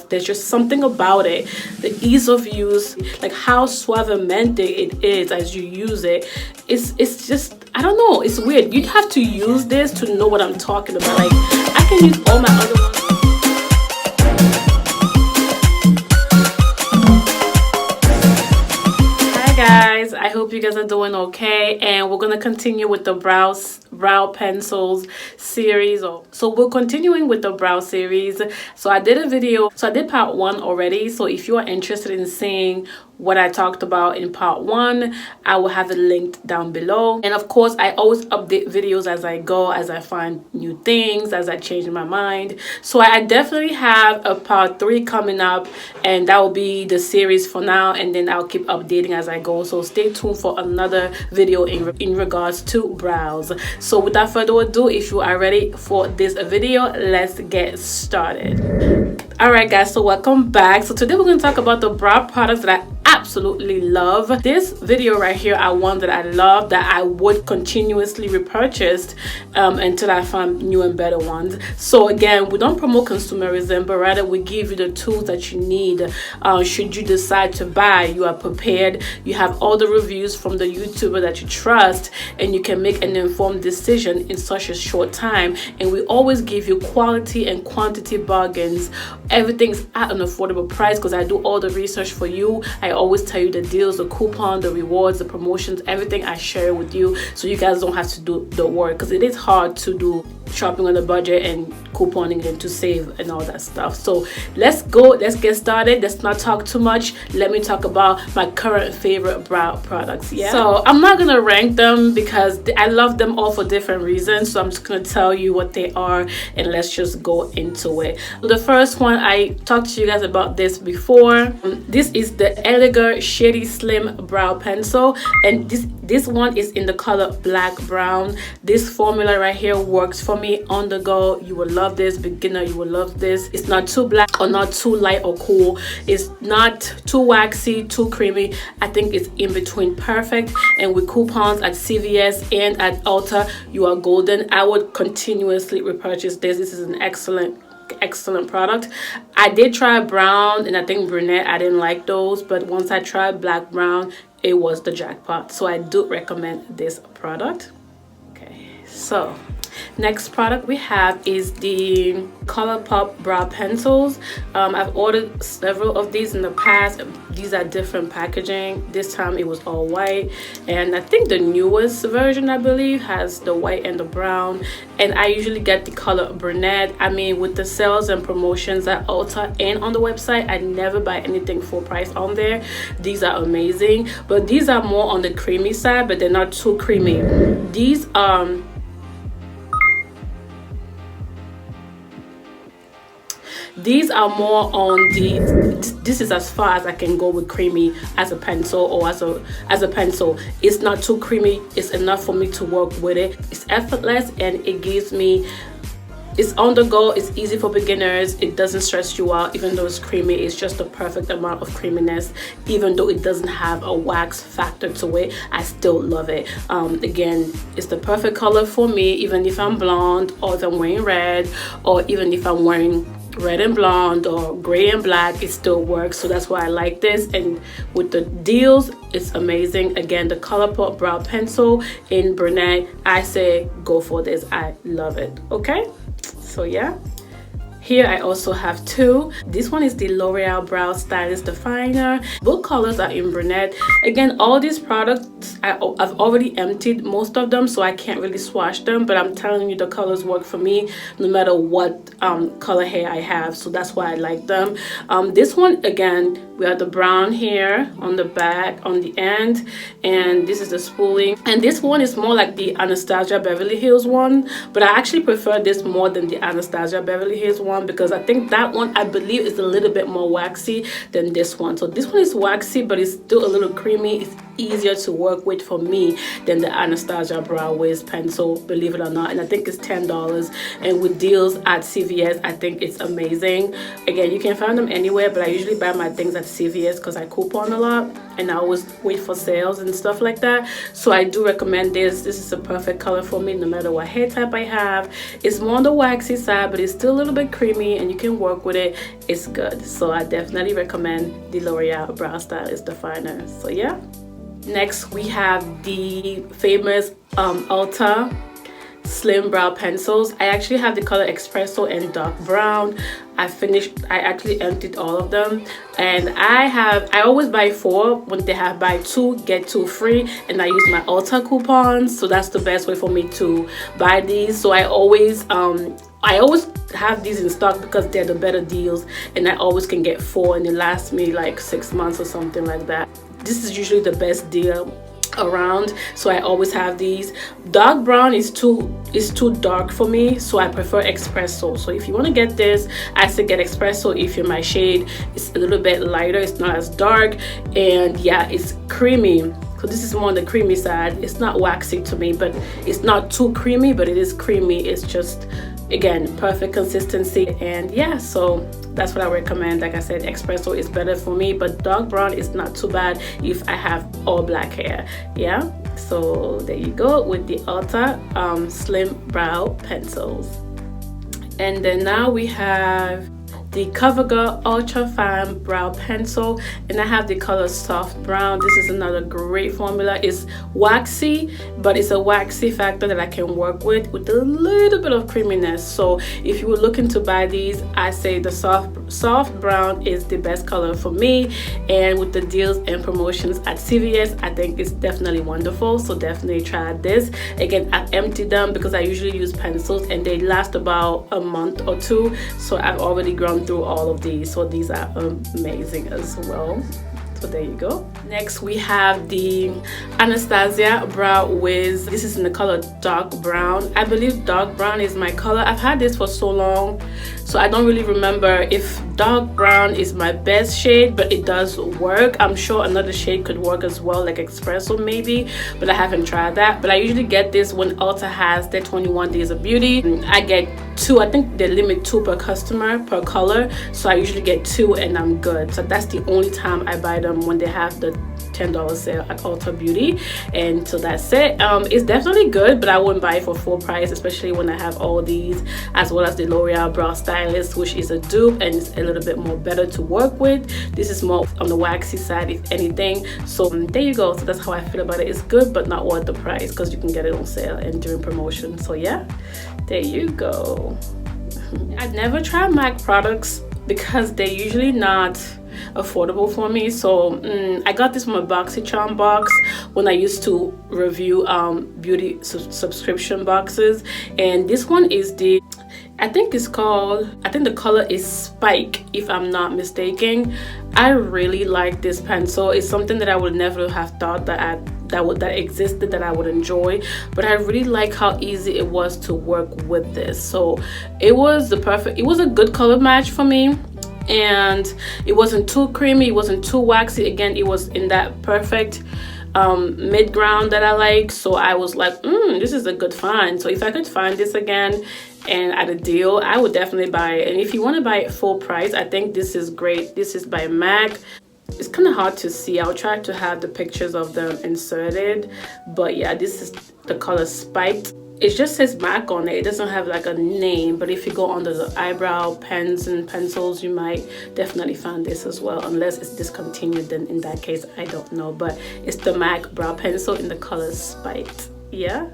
There's just something about it, the ease of use, like how suavemente it is as you use it. It's just, I don't know, it's weird. You'd have to use this to know what I'm talking about. Like, I can use all my other ones. Guys, I hope you guys are doing okay, and we're gonna continue with the brow pencils series. So we're continuing with the brow series. So I did a video, so I did part 1 already. So if you are interested in seeing what I talked about in part 1, I will have it linked down below. And of course, I always update videos as I go, as I find new things, as I change my mind. So I definitely have a part 3 coming up, and that will be the series for now, and then I'll keep updating as I go. So stay tuned for another video in regards to brows. So without further ado, if you are ready for this video, let's get started. Alright guys, so welcome back. So today we're going to talk about the brow products that I absolutely love. This video right here are one that I love, that I would continuously repurchase until I find new and better ones. So again, we don't promote consumerism, but rather we give you the tools that you need. Should you decide to buy, you are prepared. You have all the reviews from the YouTuber that you trust, and you can make an informed decision in such a short time. And we always give you quality and quantity bargains. Everything's at an affordable price because I do all the research for you. I always tell you the deals, the coupon, the rewards, the promotions, everything I share with you, so you guys don't have to do the work, because it is hard to do shopping on a budget and couponing and to save and all that stuff. So let's get started. Let's not talk too much. Let me talk about my current favorite brow products. Yeah, so I'm not gonna rank them because I love them all for different reasons, so I'm just gonna tell you what they are and let's just go into it. So the first one, I talked to you guys about this before. This is the GIRLShady Slim Brow Pencil, and this one is in the color black brown. This formula right here works for me on the go. You will love this. Beginner, you will love this. It's not too black or not too light or cool. It's not too waxy, too creamy. I think it's in between, perfect. And with coupons at CVS and at ULTA, you are golden. I would continuously repurchase this. This is an excellent product. I did try brown and I think brunette. I didn't like those, but once I tried black brown, it was the jackpot. So I do recommend this product. Okay, so next product we have is the COLOURPOP brow pencils. I've ordered several of these in the past. These are different packaging. This time it was all white, and I think the newest version, I believe, has the white and the brown, and I usually get the color brunette. I mean, with the sales and promotions at Ulta and on the website, I never buy anything full price on there. These are amazing, but these are more on the creamy side, but they're not too creamy. These are more on this is as far as I can go with creamy as a pencil, or as a pencil. It's not too creamy. It's enough for me to work with it. It's effortless, and it gives me, it's on the go. It's easy for beginners. It doesn't stress you out. Even though it's creamy, it's just the perfect amount of creaminess. Even though it doesn't have a wax factor to it, I still love it. Again, it's the perfect color for me, even if I'm blonde, or if I'm wearing red, or even if I'm wearing red and blonde or gray and black, it still works. So that's why I like this, and with the deals, it's amazing. Again, the COLOURPOP brow pencil in brunette, I say go for this. I love it. Okay, so yeah, here I also have two. This one is the Loreal Brow Stylist Definer. Both colors are in brunette. Again, all these products I've already emptied most of them, so I can't really swatch them, but I'm telling you, the colors work for me no matter what color hair I have, so that's why I like them. This one, again, we have the brown here on the back, on the end, and this is the spooling. And this one is more like the Anastasia Beverly Hills one, but I actually prefer this more than the Anastasia Beverly Hills one, because I think that one, I believe, is a little bit more waxy than this one. So this one is waxy, but it's still a little creamy. It's easier to work with for me than the Anastasia Brow Wiz pencil, believe it or not. And I think it's $10, and with deals at CVS, I think it's amazing. Again, you can find them anywhere, but I usually buy my things at CVS because I coupon a lot, and I always wait for sales and stuff like that. So I do recommend this. This is a perfect color for me no matter what hair type I have. It's more on the waxy side, but it's still a little bit creamy. creamy and you can work with it. It's good. So I definitely recommend the L'Oreal Brow Stylist Definer. So yeah. Next we have the famous ULTA Slim Brow Pencils. I actually have the color Espresso and Dark Brown. I actually emptied all of them, and I always buy 4 when they have buy 2 get 2 free, and I use my ULTA coupons, so that's the best way for me to buy these. So I always have these in stock because they're the better deals, and I always can get 4 and it lasts me like 6 months or something like that. This is usually the best deal around, so I always have these. Dark brown is too dark for me, so I prefer Espresso. So if you want to get this, I say get Espresso if you're my shade. It's a little bit lighter, it's not as dark, and yeah, it's creamy. So this is more on the creamy side. It's not waxy to me, but it's not too creamy, but it is creamy. It's just, again, perfect consistency. And yeah, so that's what I recommend. Like I said, Espresso is better for me, but dark brown is not too bad if I have all black hair. Yeah, so there you go with the ULTA Slim Brow Pencils. And then now we have the COVERGIRL Ultra Fine Brow Pencil, and I have the color Soft Brown. This is another great formula. It's waxy, but it's a waxy factor that I can work with a little bit of creaminess. So if you were looking to buy these, I say the soft brown is the best color for me, and with the deals and promotions at CVS, I think it's definitely wonderful. So definitely try this. Again, I've emptied them because I usually use pencils and they last about a month or 2, so I've already gone through all of these, so these are amazing as well. So there you go. Next we have the Anastasia Brow Wiz. This is in the color Dark Brown. I believe Dark Brown is my color. I've had this for so long, so I don't really remember if Dark Brown is my best shade, but it does work. I'm sure another shade could work as well, like Espresso maybe, but I haven't tried that. But I usually get this when Ulta has their 21 days of beauty. I get 2. I think they limit 2 per customer per color, so I usually get 2 and I'm good. So that's the only time I buy them, when they have the $10 sale at Ulta Beauty. And so that's it. It's definitely good, but I wouldn't buy it for full price, especially when I have all these, as well as the L'Oreal Brow Stylist, which is a dupe and it's a little bit more better to work with. This is more on the waxy side, if anything. So there you go. So that's how I feel about it. It's good, but not worth the price because you can get it on sale and during promotion. So yeah, there you go. I've never tried MAC products because they're usually not affordable for me. So I got this from a BoxyCharm box when I used to review beauty subscription boxes, and this one is the, I think the color is Spike, if I'm not mistaken. I really like this pencil. It's something that I would never have thought that existed, that I would enjoy, but I really like how easy it was to work with this. So it was a good color match for me, and it wasn't too creamy, it wasn't too waxy. Again, it was in that perfect mid ground that I like. So I was like, this is a good find. So if I could find this again and at a deal, I would definitely buy it. And if you want to buy it full price, I think this is great. This is by MAC. It's kind of hard to see. I'll try to have the pictures of them inserted, but yeah, this is the color Spiked. It just says MAC on it. It doesn't have like a name, but if you go under the eyebrow pens and pencils, you might definitely find this as well, unless it's discontinued. Then in that case, I don't know, but it's the MAC brow pencil in the color Spiked. Yeah.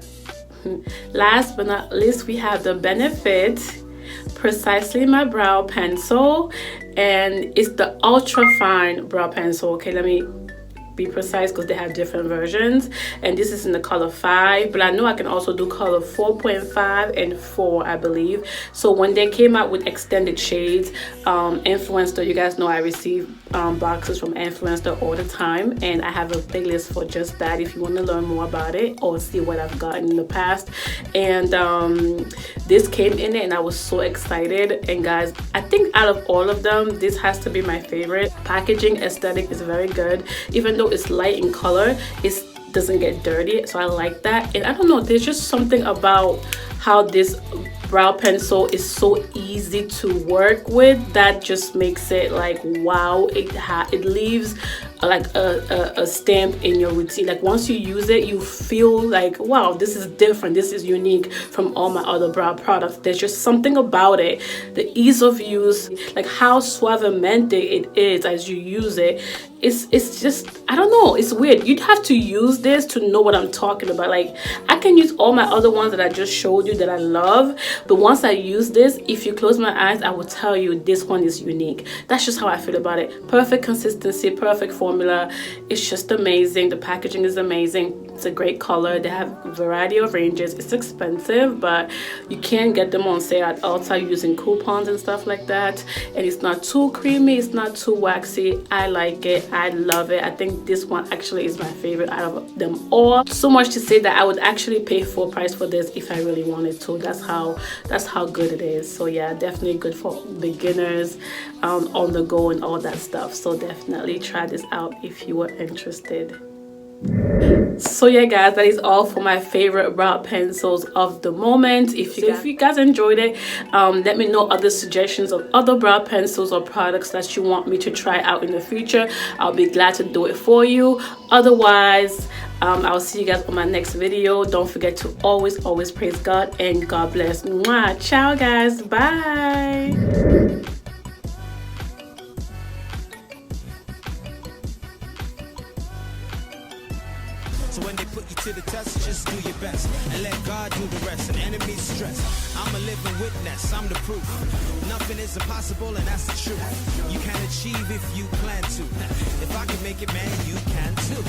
Last but not least, we have the Benefit Precisely My Brow Pencil, and it's the Ultra Fine Brow Pencil. Okay, let me be precise because they have different versions, and this is in the color 5, but I know I can also do color 4.5 and 4, I believe. So when they came out with extended shades, Influencer, you guys know I receive boxes from Influencer all the time, and I have a playlist for just that if you want to learn more about it or see what I've gotten in the past. And this came in it and I was so excited. And guys, I think out of all of them, this has to be my favorite. Packaging aesthetic is very good. Even though it's light in color, it doesn't get dirty, so I like that. And I don't know, there's just something about how this brow pencil is so easy to work with. That just makes it like wow. It leaves like a stamp in your routine. Like once you use it, you feel like wow, this is different, this is unique from all my other brow products. There's just something about it, the ease of use, like how suavemente it is as you use it. It's just, I don't know, it's weird. You'd have to use this to know what I'm talking about. Like I can use all my other ones that I just showed you that I love, but once I use this, if you close my eyes, I will tell you this one is unique. That's just how I feel about it. Perfect consistency, perfect formula. It's just amazing. The packaging is amazing. It's a great color. They have a variety of ranges. It's expensive, but you can get them on sale at Ulta using coupons and stuff like that. And it's not too creamy, it's not too waxy. I like it. I love it. I think this one actually is my favorite out of them all. So much to say that I would actually pay full price for this if I really wanted to. That's how good it is. So yeah, definitely good for beginners, on the go and all that stuff. So definitely try this out if you are interested. So yeah guys, that is all for my favorite brow pencils of the moment. If you guys enjoyed it, let me know other suggestions of other brow pencils or products that you want me to try out in the future. I'll be glad to do it for you. Otherwise, I'll see you guys on my next video. Don't forget to always praise God and God bless. Mwah. Ciao guys, bye. So when they put you to the test, just do your best and let God do the rest. And enemies stress, I'm a living witness, I'm the proof. Nothing is impossible, and that's the truth. You can achieve if you plan to. If I can make it, man, you can too.